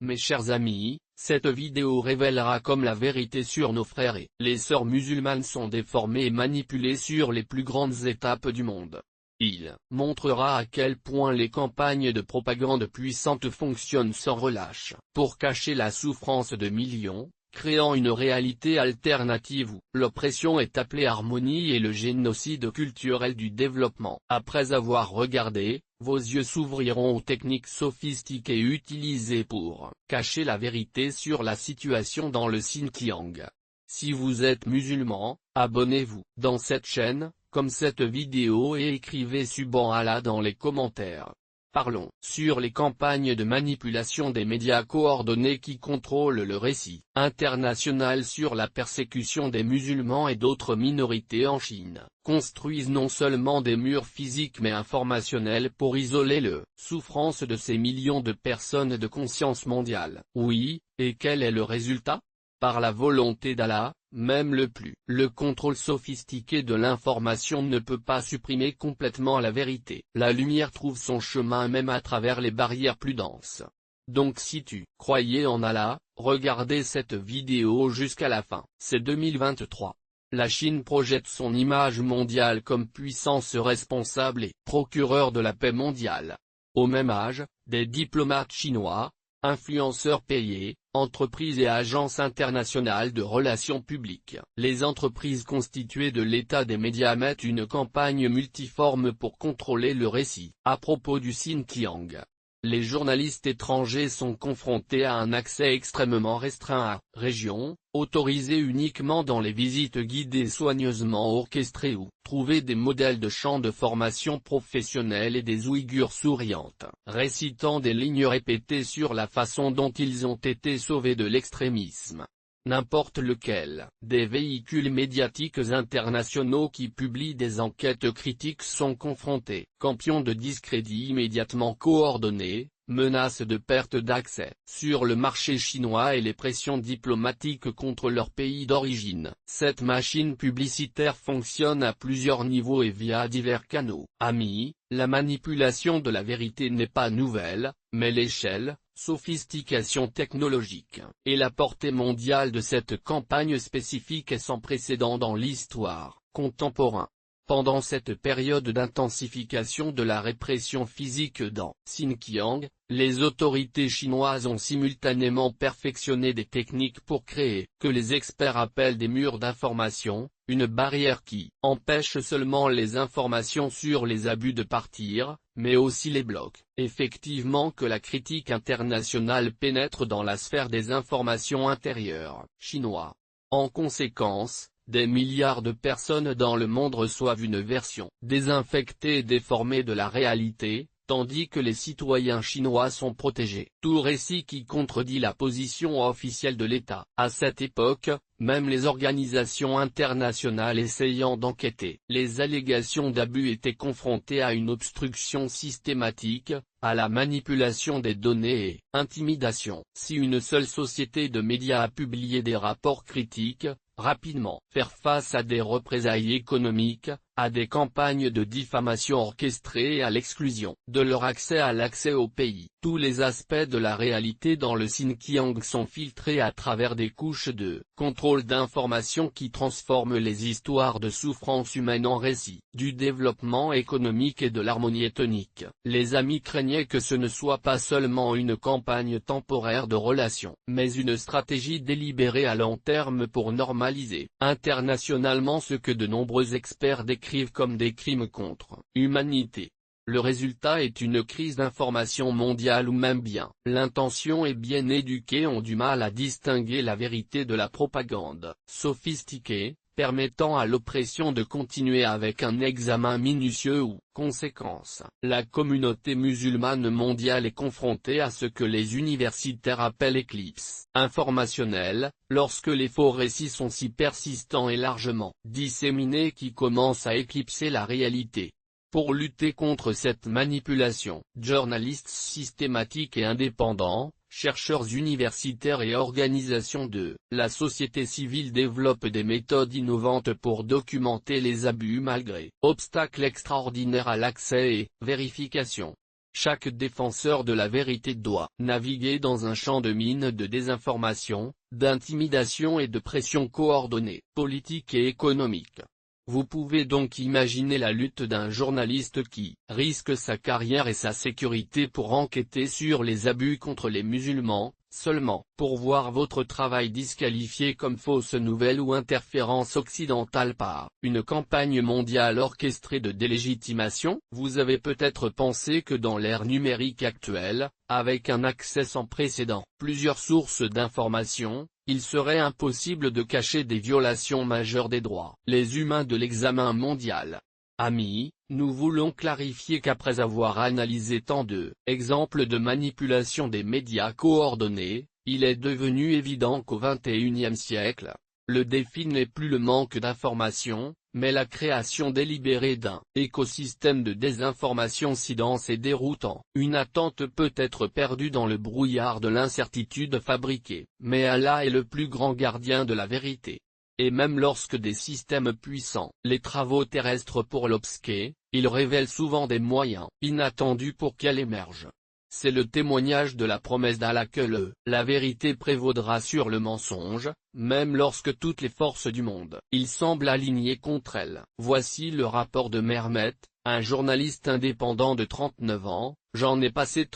Mes chers amis, cette vidéo révélera comme la vérité sur nos frères et les sœurs musulmanes sont déformés et manipulés sur les plus grandes étapes du monde. Il montrera à quel point les campagnes de propagande puissantes fonctionnent sans relâche pour cacher la souffrance de millions, créant une réalité alternative où l'oppression est appelée harmonie et le génocide culturel du développement. Après avoir regardé, vos yeux s'ouvriront aux techniques sophistiquées utilisées pour cacher la vérité sur la situation dans le Xinjiang. Si vous êtes musulman, abonnez-vous dans cette chaîne, comme cette vidéo et écrivez Subhanallah dans les commentaires. Parlons sur les campagnes de manipulation des médias coordonnés qui contrôlent le récit international sur la persécution des musulmans et d'autres minorités en Chine, construisent non seulement des murs physiques mais informationnels pour isoler le souffrance de ces millions de personnes de conscience mondiale. Oui, et quel est le résultat? Par la volonté d'Allah, même le contrôle sophistiqué de l'information ne peut pas supprimer complètement la vérité. La lumière trouve son chemin même à travers les barrières plus denses. Donc si tu croyais en Allah, regardez cette vidéo jusqu'à la fin. C'est 2023. La Chine projette son image mondiale comme puissance responsable et procureur de la paix mondiale. Au même âge, des diplomates chinois, influenceurs payés, entreprises et agences internationales de relations publiques. Les entreprises constituées de l'État des médias mettent une campagne multiforme pour contrôler le récit à propos du Xinjiang. Les journalistes étrangers sont confrontés à un accès extrêmement restreint à régions, autorisées uniquement dans les visites guidées soigneusement orchestrées ou trouver des modèles de champs de formation professionnelle et des Ouïghurs souriantes, récitant des lignes répétées sur la façon dont ils ont été sauvés de l'extrémisme. N'importe lequel des véhicules médiatiques internationaux qui publient des enquêtes critiques sont confrontés, campions de discrédit immédiatement coordonnés, menaces de perte d'accès sur le marché chinois et les pressions diplomatiques contre leur pays d'origine. Cette machine publicitaire fonctionne à plusieurs niveaux et via divers canaux. Amis, la manipulation de la vérité n'est pas nouvelle, mais l'échelle, sophistication technologique, et la portée mondiale de cette campagne spécifique est sans précédent dans l'histoire contemporaine. Pendant cette période d'intensification de la répression physique dans Xinjiang, les autorités chinoises ont simultanément perfectionné des techniques pour créer que les experts appellent des murs d'information, une barrière qui empêche seulement les informations sur les abus de partir, mais aussi les bloque effectivement que la critique internationale pénètre dans la sphère des informations intérieures chinois. En conséquence, des milliards de personnes dans le monde reçoivent une version désinfectée et déformée de la réalité, tandis que les citoyens chinois sont protégés. Tout récit qui contredit la position officielle de l'État. À cette époque, même les organisations internationales essayant d'enquêter les allégations d'abus étaient confrontées à une obstruction systématique, à la manipulation des données et intimidation. Si une seule société de médias a publié des rapports critiques, rapidement faire face à des représailles économiques, à des campagnes de diffamation orchestrées et à l'exclusion de leur accès à l'accès au pays. Tous les aspects de la réalité dans le Xinjiang sont filtrés à travers des couches de contrôle d'information qui transforment les histoires de souffrance humaine en récits du développement économique et de l'harmonie ethnique. Les amis craignaient que ce ne soit pas seulement une campagne temporaire de relations, mais une stratégie délibérée à long terme pour normaliser internationalement ce que de nombreux experts décrivent comme des crimes contre l'humanité. Le résultat est une crise d'information mondiale où même bien l'intention et bien éduqués ont du mal à distinguer la vérité de la propagande sophistiquée, permettant à l'oppression de continuer avec un examen minutieux où, conséquence, la communauté musulmane mondiale est confrontée à ce que les universitaires appellent éclipse informationnelle, lorsque les faux récits sont si persistants et largement disséminés qui commencent à éclipser la réalité. Pour lutter contre cette manipulation, journalistes systématiques et indépendants, chercheurs universitaires et organisations de la société civile développent des méthodes innovantes pour documenter les abus malgré obstacles extraordinaires à l'accès et vérification. Chaque défenseur de la vérité doit naviguer dans un champ de mines de désinformation, d'intimidation et de pression coordonnée, politique et économique. Vous pouvez donc imaginer la lutte d'un journaliste qui risque sa carrière et sa sécurité pour enquêter sur les abus contre les musulmans, seulement pour voir votre travail disqualifié comme fausse nouvelle ou interférence occidentale par une campagne mondiale orchestrée de délégitimation. Vous avez peut-être pensé que dans l'ère numérique actuelle, avec un accès sans précédent, plusieurs sources d'informations, il serait impossible de cacher des violations majeures des droits les humains de l'examen mondial. Amis, nous voulons clarifier qu'après avoir analysé tant de exemples de manipulation des médias coordonnés, il est devenu évident qu'au XXIe siècle, le défi n'est plus le manque d'informations, mais la création délibérée d'un écosystème de désinformation si dense et déroutant. Une attente peut être perdue dans le brouillard de l'incertitude fabriquée, mais Allah est le plus grand gardien de la vérité. Et même lorsque des systèmes puissants, les travaux terrestres pour l'obsquer, ils révèlent souvent des moyens inattendus pour qu'elle émerge. C'est le témoignage de la promesse d'Allah que la vérité prévaudra sur le mensonge, même lorsque toutes les forces du monde, il semble alignées contre elle. Voici le rapport de Mehmet, un journaliste indépendant de 39 ans, j'en ai passé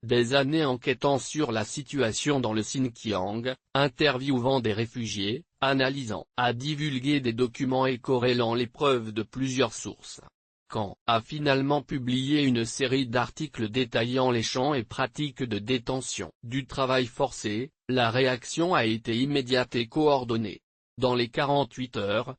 des années enquêtant sur la situation dans le Xinjiang, interviewant des réfugiés, analysant, à divulguer des documents et corrélant les preuves de plusieurs sources. Quand a finalement publié une série d'articles détaillant les champs et pratiques de détention, du travail forcé, la réaction a été immédiate et coordonnée. Dans les 48 heures,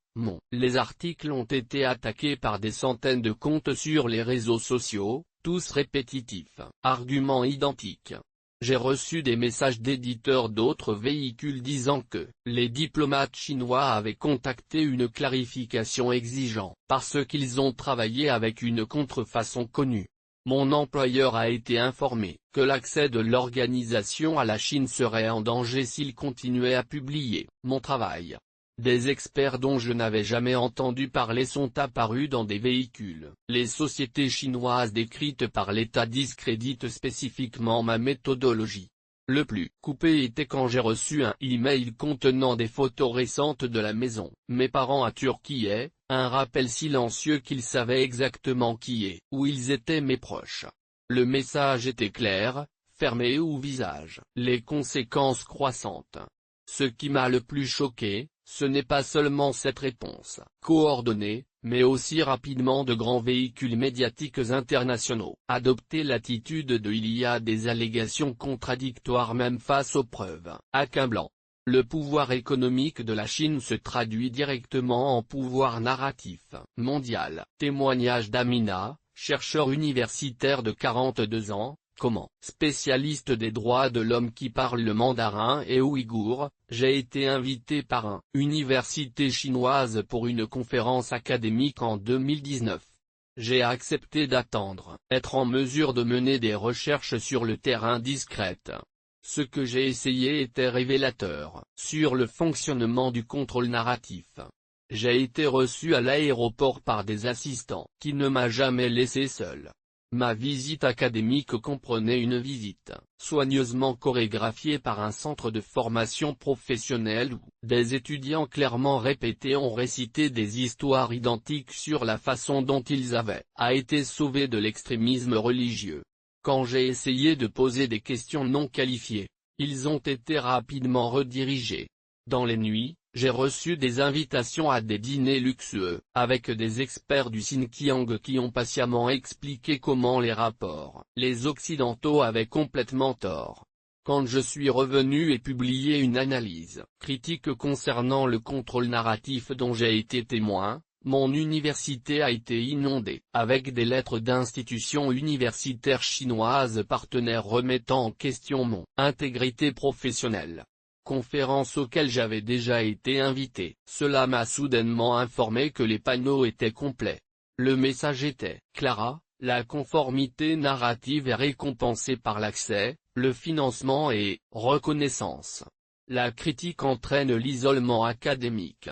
les articles ont été attaqués par des centaines de comptes sur les réseaux sociaux, tous répétitifs, arguments identiques. J'ai reçu des messages d'éditeurs d'autres véhicules disant que les diplomates chinois avaient contacté une clarification exigeant parce qu'ils ont travaillé avec une contrefaçon connue. Mon employeur a été informé que l'accès de l'organisation à la Chine serait en danger s'il continuait à publier mon travail. Des experts dont je n'avais jamais entendu parler sont apparus dans des véhicules. Les sociétés chinoises décrites par l'État discréditent spécifiquement ma méthodologie. Le plus coupé était quand j'ai reçu un email contenant des photos récentes de la maison mes parents à Turquie et un rappel silencieux qu'ils savaient exactement qui et où ils étaient mes proches. Le message était clair, fermé ou visage. Les conséquences croissantes. Ce qui m'a le plus choqué, ce n'est pas seulement cette réponse coordonnée, mais aussi rapidement de grands véhicules médiatiques internationaux adopter l'attitude de il y a des allégations contradictoires même face aux preuves accablantes. Le pouvoir économique de la Chine se traduit directement en pouvoir narratif mondial. Témoignage d'Amina, chercheur universitaire de 42 ans. Comment, spécialiste des droits de l'homme qui parle le mandarin et ouïghour, j'ai été invité par une université chinoise pour une conférence académique en 2019. J'ai accepté d'attendre, être en mesure de mener des recherches sur le terrain discrètes. Ce que j'ai essayé était révélateur, sur le fonctionnement du contrôle narratif. J'ai été reçu à l'aéroport par des assistants qui ne m'a jamais laissé seul. Ma visite académique comprenait une visite, soigneusement chorégraphiée par un centre de formation professionnelle où des étudiants clairement répétés ont récité des histoires identiques sur la façon dont ils avaient été sauvés de l'extrémisme religieux. Quand j'ai essayé de poser des questions non qualifiées, ils ont été rapidement redirigés. Dans les nuits, j'ai reçu des invitations à des dîners luxueux, avec des experts du Xinjiang qui ont patiemment expliqué comment les Occidentaux avaient complètement tort. Quand je suis revenu et publié une analyse critique concernant le contrôle narratif dont j'ai été témoin, mon université a été inondée, avec des lettres d'institutions universitaires chinoises partenaires remettant en question mon intégrité professionnelle. Conférence auquel j'avais déjà été invité. Cela m'a soudainement informé que les panneaux étaient complets. Le message était Clara, la conformité narrative est récompensée par l'accès, le financement et reconnaissance. La critique entraîne l'isolement académique.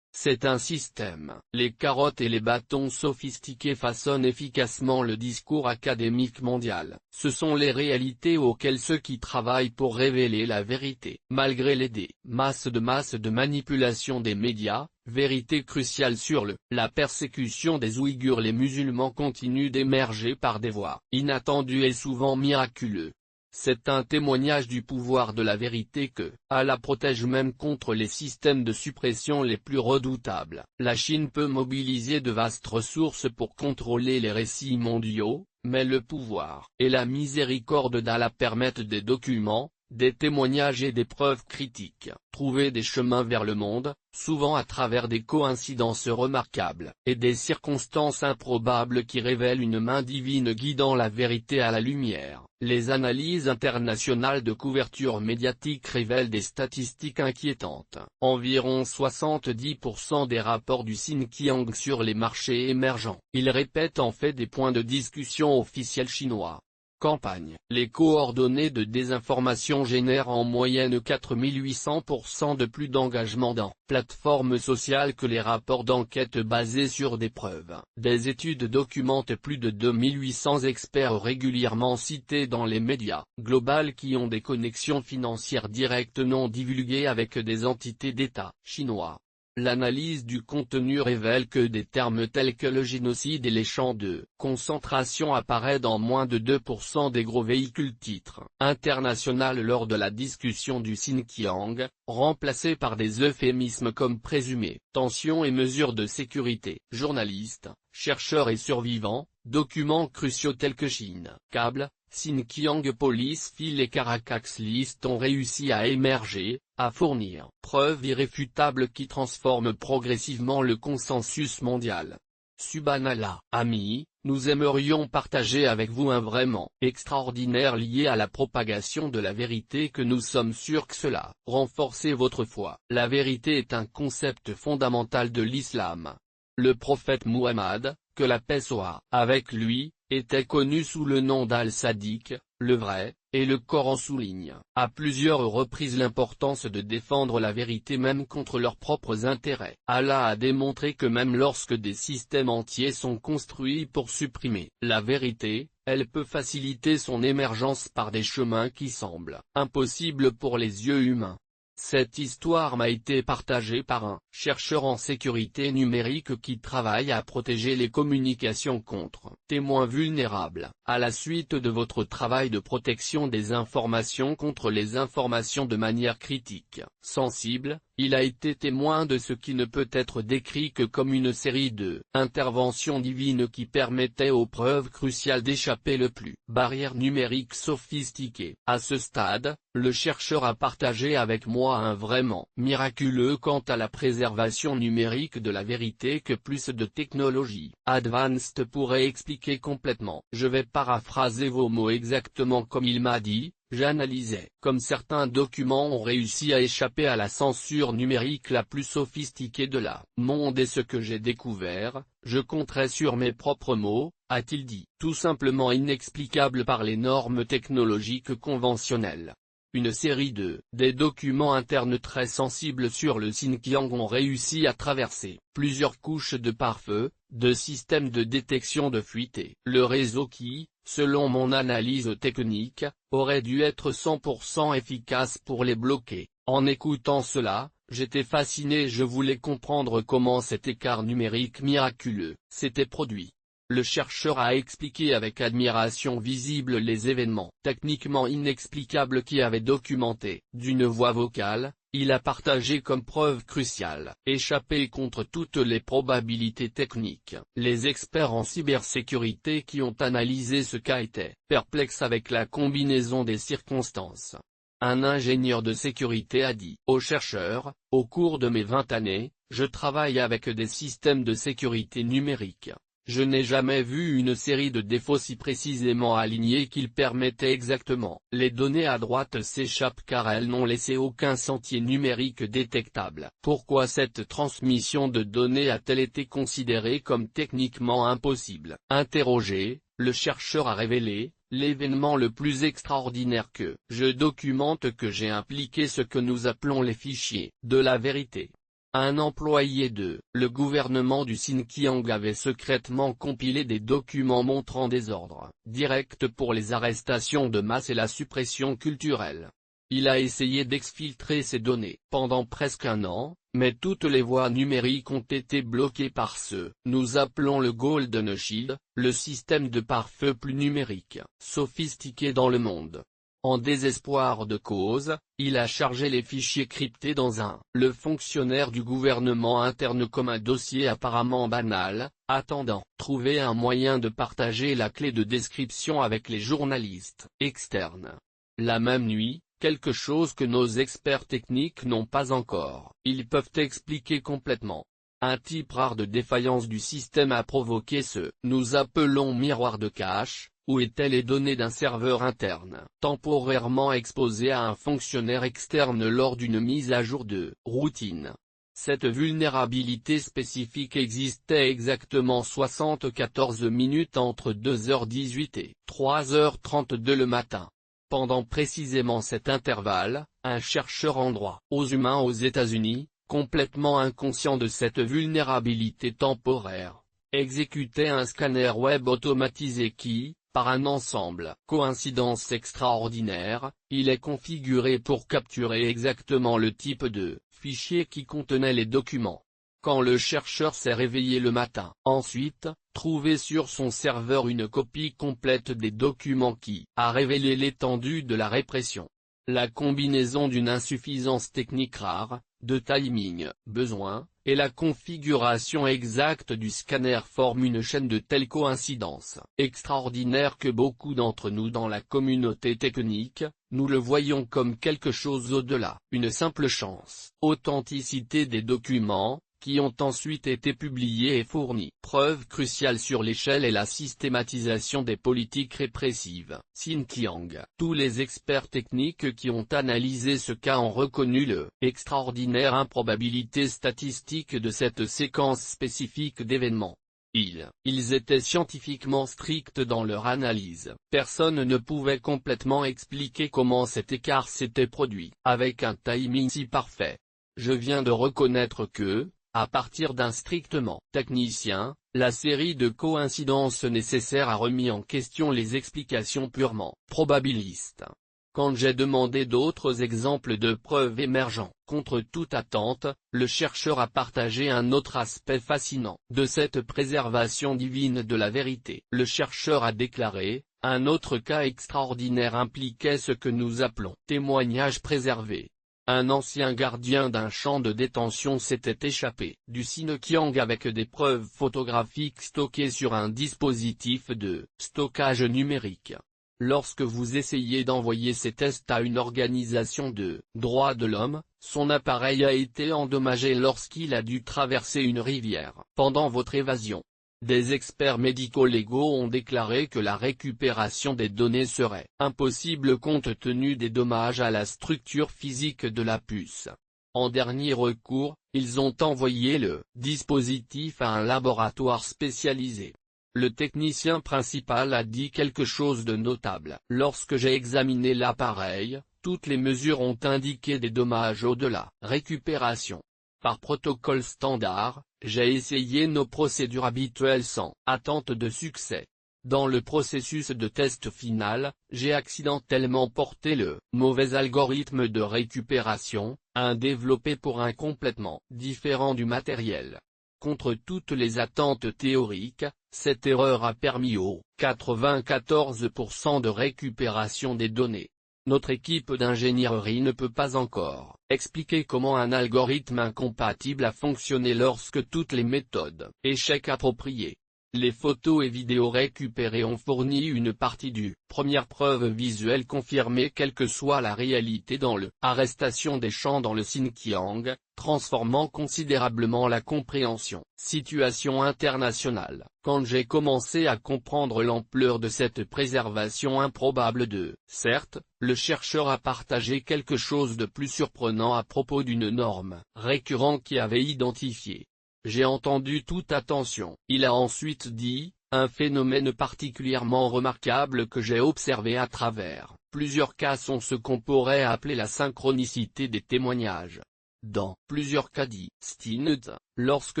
C'est un système. Les carottes et les bâtons sophistiqués façonnent efficacement le discours académique mondial. Ce sont les réalités auxquelles ceux qui travaillent pour révéler la vérité, malgré les masses de manipulation des médias, vérité cruciale sur la persécution des Ouïghours. Les musulmans continuent d'émerger par des voies inattendues et souvent miraculeuses. C'est un témoignage du pouvoir de la vérité que Allah protège même contre les systèmes de suppression les plus redoutables. La Chine peut mobiliser de vastes ressources pour contrôler les récits mondiaux, mais le pouvoir et la miséricorde d'Allah permettent des documents, des témoignages et des preuves critiques, trouver des chemins vers le monde, souvent à travers des coïncidences remarquables, et des circonstances improbables qui révèlent une main divine guidant la vérité à la lumière. Les analyses internationales de couverture médiatique révèlent des statistiques inquiétantes. Environ 70% des rapports du Xinjiang sur les marchés émergents. Ils répètent en fait des points de discussion officiels chinois. Campagne. Les coordonnées de désinformation génèrent en moyenne 4800% de plus d'engagement dans plateformes sociales que les rapports d'enquête basés sur des preuves. Des études documentent plus de 2800 experts régulièrement cités dans les médias globaux qui ont des connexions financières directes non divulguées avec des entités d'État chinois. L'analyse du contenu révèle que des termes tels que le génocide et les champs de concentration apparaissent dans moins de 2% des gros véhicules titres internationaux lors de la discussion du Xinjiang, remplacés par des euphémismes comme présumés, tensions et mesures de sécurité. Journalistes, chercheurs et survivants, documents cruciaux tels que Chine, câble, Xinjiang Police File et Caracas List ont réussi à émerger, à fournir preuves irréfutables qui transforment progressivement le consensus mondial. Subhanallah. Amis, nous aimerions partager avec vous un vraiment extraordinaire lié à la propagation de la vérité que nous sommes sûrs que cela renforcez votre foi. La vérité est un concept fondamental de l'islam. Le prophète Muhammad, que la paix soit avec lui, était connu sous le nom d'Al-Sadiq, le vrai, et le Coran souligne à plusieurs reprises l'importance de défendre la vérité même contre leurs propres intérêts. Allah a démontré que même lorsque des systèmes entiers sont construits pour supprimer la vérité, elle peut faciliter son émergence par des chemins qui semblent impossibles pour les yeux humains. Cette histoire m'a été partagée par un chercheur en sécurité numérique qui travaille à protéger les communications contre témoins vulnérables. À la suite de votre travail de protection des informations contre les informations de manière critique, sensible, il a été témoin de ce qui ne peut être décrit que comme une série de interventions divines qui permettaient aux preuves cruciales d'échapper le plus barrières numériques sophistiquées. À ce stade, le chercheur a partagé avec moi un vraiment miraculeux quant à la préservation numérique de la vérité que plus de technologies advanced pourraient expliquer complètement. Je vais paraphraser vos mots exactement comme il m'a dit. J'analysais comme certains documents ont réussi à échapper à la censure numérique la plus sophistiquée de la monde et ce que j'ai découvert, je compterai sur mes propres mots, a-t-il dit. Tout simplement inexplicable par les normes technologiques conventionnelles. Une série des documents internes très sensibles sur le Xinjiang ont réussi à traverser plusieurs couches de pare-feu, de systèmes de détection de fuite et le réseau qui, selon mon analyse technique, aurait dû être 100% efficace pour les bloquer. En écoutant cela, j'étais fasciné et je voulais comprendre comment cet écart numérique miraculeux s'était produit. Le chercheur a expliqué avec admiration visible les événements techniquement inexplicables qui avaient documenté, d'une voix vocale, il a partagé comme preuve cruciale, échappé contre toutes les probabilités techniques. Les experts en cybersécurité qui ont analysé ce cas étaient perplexes avec la combinaison des circonstances. Un ingénieur de sécurité a dit au chercheur, au cours de mes 20 années, je travaille avec des systèmes de sécurité numérique. Je n'ai jamais vu une série de défauts si précisément alignés qu'ils permettaient exactement. Les données à droite s'échappent car elles n'ont laissé aucun sentier numérique détectable. Pourquoi cette transmission de données a-t-elle été considérée comme techniquement impossible? Interrogé, le chercheur a révélé, l'événement le plus extraordinaire que je documente que j'ai impliqué ce que nous appelons les fichiers de la vérité. Un employé le gouvernement du Xinjiang avait secrètement compilé des documents montrant des ordres directs pour les arrestations de masse et la suppression culturelle. Il a essayé d'exfiltrer ces données pendant presque un an, mais toutes les voies numériques ont été bloquées par ce nous appelons le Golden Shield, le système de pare-feu plus numérique, sophistiqué dans le monde. En désespoir de cause, il a chargé les fichiers cryptés dans le fonctionnaire du gouvernement interne comme un dossier apparemment banal, attendant trouver un moyen de partager la clé de description avec les journalistes externes. La même nuit, quelque chose que nos experts techniques n'ont pas encore, ils peuvent expliquer complètement. Un type rare de défaillance du système a provoqué ce nous appelons miroir de cache. Où étaient les données d'un serveur interne, temporairement exposé à un fonctionnaire externe lors d'une mise à jour de routine. Cette vulnérabilité spécifique existait exactement 74 minutes entre 2h18 et 3h32 le matin. Pendant précisément cet intervalle, un chercheur en droit aux humains aux États-Unis, complètement inconscient de cette vulnérabilité temporaire, exécutait un scanner web automatisé qui, par un ensemble coïncidence extraordinaire, il est configuré pour capturer exactement le type de fichier qui contenait les documents. Quand le chercheur s'est réveillé le matin, ensuite, trouvé sur son serveur une copie complète des documents qui a révélé l'étendue de la répression. La combinaison d'une insuffisance technique rare, de timing besoin, et la configuration exacte du scanner forment une chaîne de telles coïncidences extraordinaires que beaucoup d'entre nous dans la communauté technique, nous le voyons comme quelque chose au-delà, une simple chance. Authenticité des documents, qui ont ensuite été publiés et fournis. Preuve cruciale sur l'échelle et la systématisation des politiques répressives. Xinjiang. Tous les experts techniques qui ont analysé ce cas ont reconnu le extraordinaire improbabilité statistique de cette séquence spécifique d'événements. Ils étaient scientifiquement stricts dans leur analyse. Personne ne pouvait complètement expliquer comment cet écart s'était produit, avec un timing si parfait. Je viens de reconnaître que, à partir d'un strictement technicien, la série de coïncidences nécessaires a remis en question les explications purement probabilistes. Quand j'ai demandé d'autres exemples de preuves émergeant, contre toute attente, le chercheur a partagé un autre aspect fascinant de cette préservation divine de la vérité. Le chercheur a déclaré, un autre cas extraordinaire impliquait ce que nous appelons témoignage préservé. Un ancien gardien d'un champ de détention s'était échappé du Xinjiang avec des preuves photographiques stockées sur un dispositif de stockage numérique. Lorsque vous essayez d'envoyer ces tests à une organisation de droits de l'homme, son appareil a été endommagé lorsqu'il a dû traverser une rivière pendant votre évasion. Des experts médico-légaux ont déclaré que la récupération des données serait impossible compte tenu des dommages à la structure physique de la puce. En dernier recours, ils ont envoyé le dispositif à un laboratoire spécialisé. Le technicien principal a dit quelque chose de notable. Lorsque j'ai examiné l'appareil, toutes les mesures ont indiqué des dommages au-delà. Récupération. Par protocole standard, j'ai essayé nos procédures habituelles sans attente de succès. Dans le processus de test final, j'ai accidentellement porté le mauvais algorithme de récupération, un développé pour un complètement différent du matériel. Contre toutes les attentes théoriques, cette erreur a permis au 94% de récupération des données. Notre équipe d'ingénierie ne peut pas encore expliquer comment un algorithme incompatible a fonctionné lorsque toutes les méthodes échec appropriées. Les photos et vidéos récupérées ont fourni une partie du première preuve visuelle confirmée quelle que soit la réalité dans l'arrestation des champs dans le Xinjiang, transformant considérablement la compréhension. Situation internationale. Quand j'ai commencé à comprendre l'ampleur de cette préservation improbable certes, le chercheur a partagé quelque chose de plus surprenant à propos d'une norme récurrente qui avait identifié. J'ai entendu toute attention. Il a ensuite dit, un phénomène particulièrement remarquable que j'ai observé à travers plusieurs cas sont ce qu'on pourrait appeler la synchronicité des témoignages. Dans plusieurs cas distincts, lorsque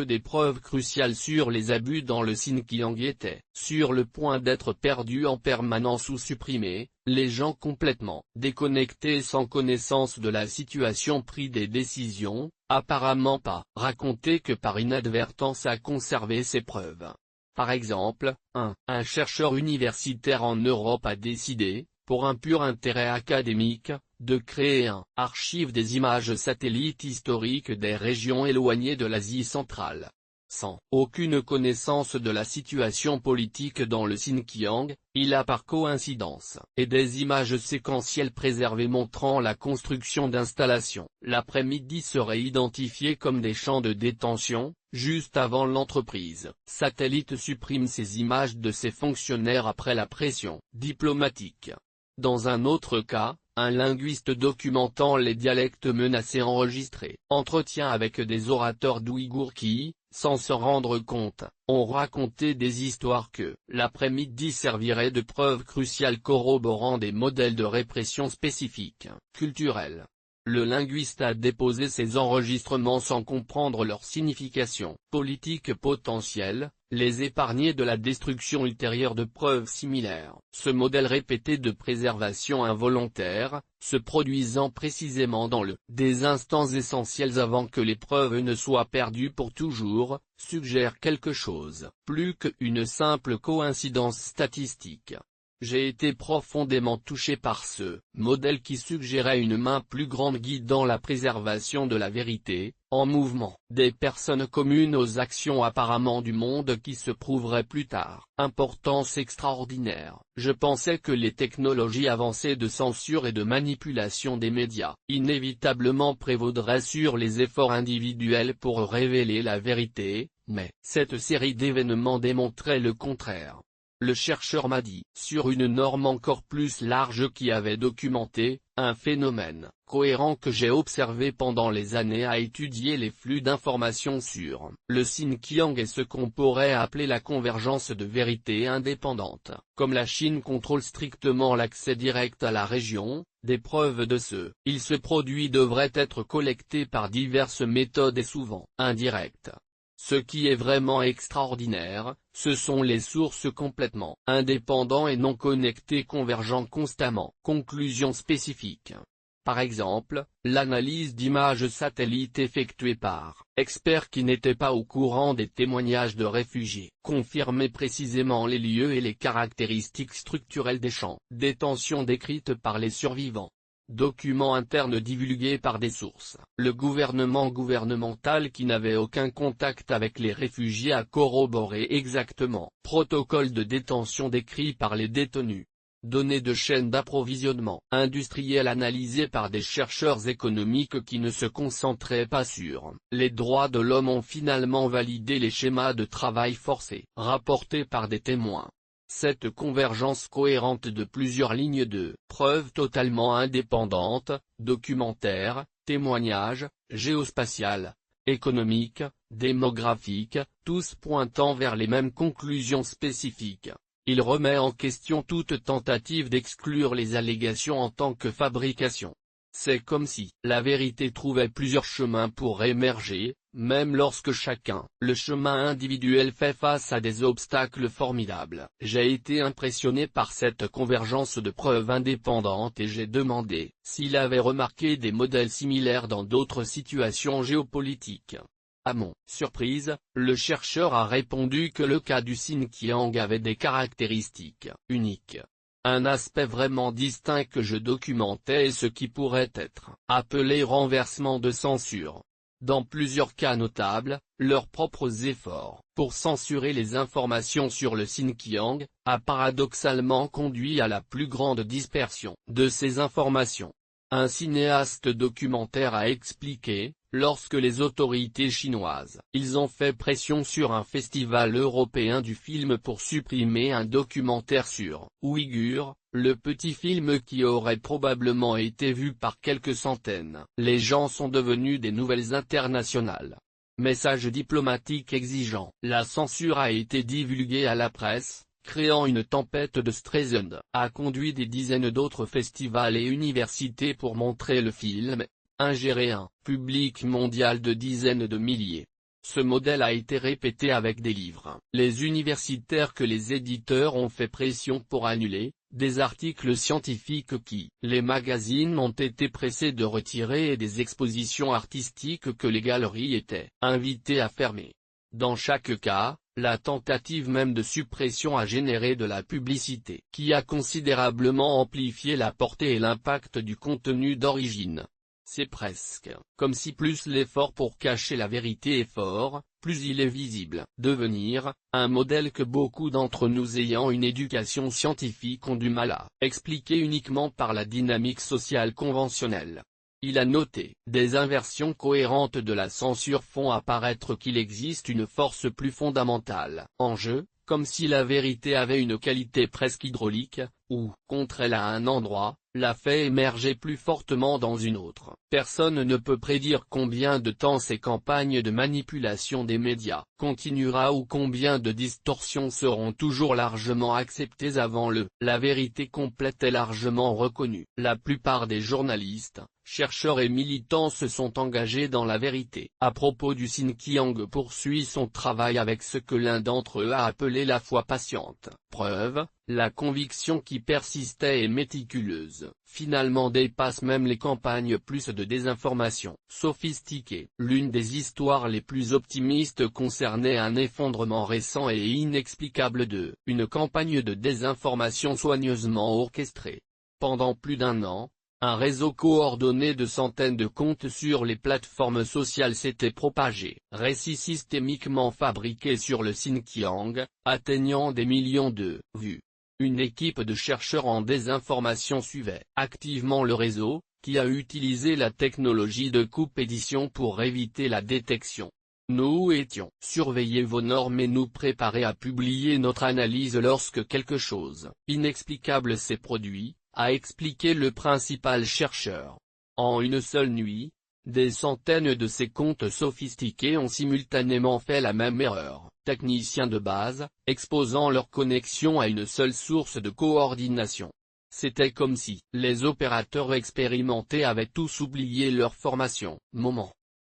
des preuves cruciales sur les abus dans le Xinjiang étaient sur le point d'être perdues en permanence ou supprimées, les gens complètement déconnectés sans connaissance de la situation pris des décisions, apparemment pas racontées que par inadvertance à conserver ces preuves. Par exemple, un chercheur universitaire en Europe a décidé, pour un pur intérêt académique, de créer un archive des images satellites historiques des régions éloignées de l'Asie centrale. Sans aucune connaissance de la situation politique dans le Xinjiang, il a par coïncidence et des images séquentielles préservées montrant la construction d'installations. L'après-midi seraient identifiés comme des champs de détention, juste avant l'entreprise satellite supprime ces images de ses fonctionnaires après la pression diplomatique. Dans un autre cas, un linguiste documentant les dialectes menacés enregistrés entretient avec des orateurs d'Ouïghours qui, sans se rendre compte, ont raconté des histoires que l'après-midi servirait de preuves cruciales corroborant des modèles de répression spécifiques, culturels. Le linguiste a déposé ces enregistrements sans comprendre leur signification politique potentielle, les épargner de la destruction ultérieure de preuves similaires. Ce modèle répété de préservation involontaire, se produisant précisément dans des instants essentiels avant que les preuves ne soient perdues pour toujours, suggère quelque chose, plus qu'une simple coïncidence statistique. J'ai été profondément touché par ce modèle qui suggérait une main plus grande guidant la préservation de la vérité, en mouvement, des personnes communes aux actions apparemment du monde qui se prouveraient plus tard. Importance extraordinaire. Je pensais que les technologies avancées de censure et de manipulation des médias, inévitablement prévaudraient sur les efforts individuels pour révéler la vérité, mais cette série d'événements démontrait le contraire. Le chercheur m'a dit, sur une norme encore plus large qui avait documenté, un phénomène cohérent que j'ai observé pendant les années à étudier les flux d'informations sur le Xinjiang et ce qu'on pourrait appeler la convergence de vérités indépendantes. Comme la Chine contrôle strictement l'accès direct à la région, des preuves de il se produit devraient être collectées par diverses méthodes et souvent indirectes. Ce qui est vraiment extraordinaire, ce sont les sources complètement indépendantes et non connectées convergeant constamment. Conclusion spécifique. Par exemple, l'analyse d'images satellites effectuée par experts qui n'étaient pas au courant des témoignages de réfugiés confirmait précisément les lieux et les caractéristiques structurelles des champs de détention décrites par les survivants. Documents internes divulgués par des sources. Le gouvernement gouvernemental qui n'avait aucun contact avec les réfugiés a corroboré exactement. Protocole de détention décrit par les détenus. Données de chaînes d'approvisionnement industrielles analysées par des chercheurs économiques qui ne se concentraient pas sur les droits de l'homme ont finalement validé les schémas de travail forcé rapportés par des témoins. Cette convergence cohérente de plusieurs lignes de preuves totalement indépendantes, documentaires, témoignages, géospatiales, économiques, démographiques, tous pointant vers les mêmes conclusions spécifiques. Il remet en question toute tentative d'exclure les allégations en tant que fabrication. C'est comme si la vérité trouvait plusieurs chemins pour émerger, même lorsque le chemin individuel fait face à des obstacles formidables. J'ai été impressionné par cette convergence de preuves indépendantes et j'ai demandé s'il avait remarqué des modèles similaires dans d'autres situations géopolitiques. À mon surprise, le chercheur a répondu que le cas du Xinjiang avait des caractéristiques uniques. Un aspect vraiment distinct que je documentais est ce qui pourrait être appelé renversement de censure. Dans plusieurs cas notables, leurs propres efforts pour censurer les informations sur le Xinjiang a paradoxalement conduit à la plus grande dispersion de ces informations. Un cinéaste documentaire a expliqué, lorsque les autorités chinoises, ils ont fait pression sur un festival européen du film pour supprimer un documentaire sur Ouïghours, le petit film qui aurait probablement été vu par quelques centaines. Les gens sont devenus des nouvelles internationales. Message diplomatique exigeant. La censure a été divulguée à la presse, créant une tempête de Streisand, a conduit des dizaines d'autres festivals et universités pour montrer le film. ingérer un public mondial de dizaines de milliers. Ce modèle a été répété avec des livres, les universitaires que les éditeurs ont fait pression pour annuler, des articles scientifiques qui, les magazines ont été pressés de retirer et des expositions artistiques que les galeries étaient invitées à fermer. Dans chaque cas, la tentative même de suppression a généré de la publicité qui a considérablement amplifié la portée et l'impact du contenu d'origine. C'est presque comme si plus l'effort pour cacher la vérité est fort, plus il est visible. Devenir un modèle que beaucoup d'entre nous ayant une éducation scientifique ont du mal à expliquer uniquement par la dynamique sociale conventionnelle. Il a noté, des inversions cohérentes de la censure font apparaître qu'il existe une force plus fondamentale en jeu, comme si la vérité avait une qualité presque hydraulique, ou, contre elle à un endroit, la fait émerger plus fortement dans une autre. Personne ne peut prédire combien de temps ces campagnes de manipulation des médias continuera ou combien de distorsions seront toujours largement acceptées avant la vérité complète est largement reconnue. La plupart des journalistes, chercheurs et militants se sont engagés dans la vérité. À propos du Xinjiang poursuit son travail avec ce que l'un d'entre eux a appelé la foi patiente. Preuve, la conviction qui persistait et méticuleuse, finalement dépasse même les campagnes plus de désinformation sophistiquées. L'une des histoires les plus optimistes concernait un effondrement récent et inexplicable une campagne de désinformation soigneusement orchestrée. Pendant plus d'un an, un réseau coordonné de centaines de comptes sur les plateformes sociales s'était propagé, récits systémiquement fabriqués sur le Xinjiang, atteignant des millions de vues. Une équipe de chercheurs en désinformation suivait activement le réseau, qui a utilisé la technologie de coupe-édition pour éviter la détection. Nous étions surveiller vos normes et nous préparer à publier notre analyse lorsque quelque chose inexplicable s'est produit, a expliqué le principal chercheur. En une seule nuit, des centaines de ces comptes sophistiqués ont simultanément fait la même erreur. Techniciens de base, exposant leur connexion à une seule source de coordination. C'était comme si les opérateurs expérimentés avaient tous oublié leur formation.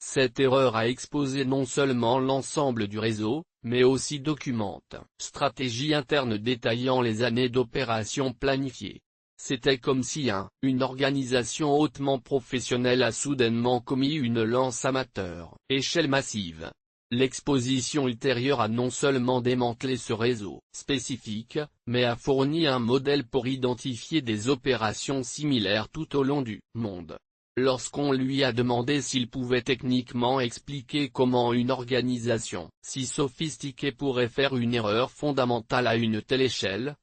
Cette erreur a exposé non seulement l'ensemble du réseau, mais aussi documente stratégie interne détaillant les années d'opérations planifiées. C'était comme si une organisation hautement professionnelle a soudainement commis une lance amateur, échelle massive. L'exposition ultérieure a non seulement démantelé ce réseau spécifique, mais a fourni un modèle pour identifier des opérations similaires tout au long du monde. Lorsqu'on lui a demandé s'il pouvait techniquement expliquer comment une organisation si sophistiquée pourrait faire une erreur fondamentale à une telle échelle,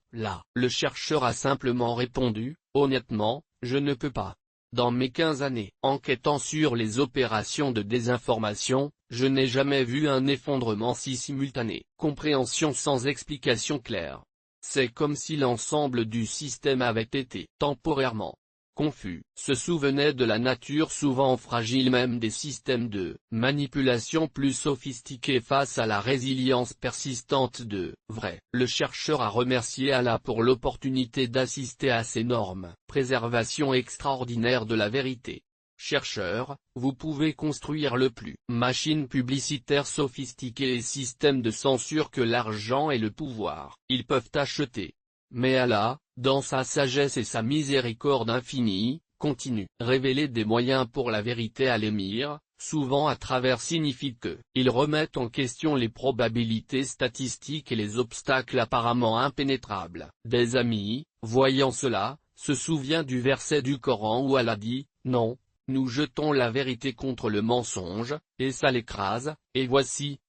le chercheur a simplement répondu, « Honnêtement, je ne peux pas. Dans mes 15 années enquêtant sur les opérations de désinformation, je n'ai jamais vu un effondrement si simultané. » Compréhension sans explication claire. C'est comme si l'ensemble du système avait été temporairement confus, se souvenait de la nature souvent fragile même des systèmes de manipulation plus sophistiqués face à la résilience persistante vrai. Le chercheur a remercié Allah pour l'opportunité d'assister à ces normes, préservation extraordinaire de la vérité. Chercheurs, vous pouvez construire le plus machine publicitaire sophistiquée et système de censure que l'argent et le pouvoir, ils peuvent acheter. Mais Allah, dans sa sagesse et sa miséricorde infinie, continue révéler des moyens pour la vérité à l'émir, souvent à travers signifie que, ils remettent en question les probabilités statistiques et les obstacles apparemment impénétrables. Des amis, voyant cela, se souviennent du verset du Coran où Allah dit, « Non, nous jetons la vérité contre le mensonge, et ça l'écrase, et voici,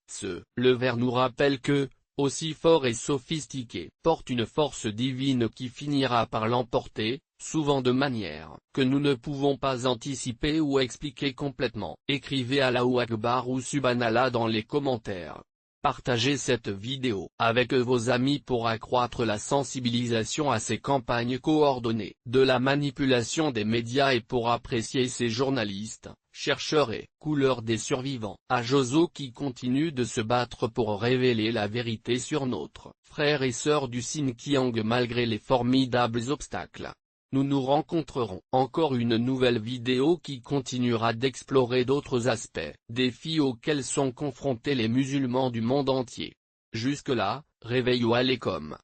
le vers nous rappelle que, aussi fort et sophistiqué, porte une force divine qui finira par l'emporter, souvent de manière que nous ne pouvons pas anticiper ou expliquer complètement. Écrivez Allahu Akbar ou Subhanallah dans les commentaires. Partagez cette vidéo avec vos amis pour accroître la sensibilisation à ces campagnes coordonnées de la manipulation des médias et pour apprécier ces journalistes, chercheurs et couleurs des survivants. À Jozo qui continue de se battre pour révéler la vérité sur notre frères et sœurs du Xinjiang malgré les formidables obstacles. nous nous rencontrerons encore une nouvelle vidéo qui continuera d'explorer d'autres aspects, défis auxquels sont confrontés les musulmans du monde entier. Jusque-là, réveil ou alaykoum.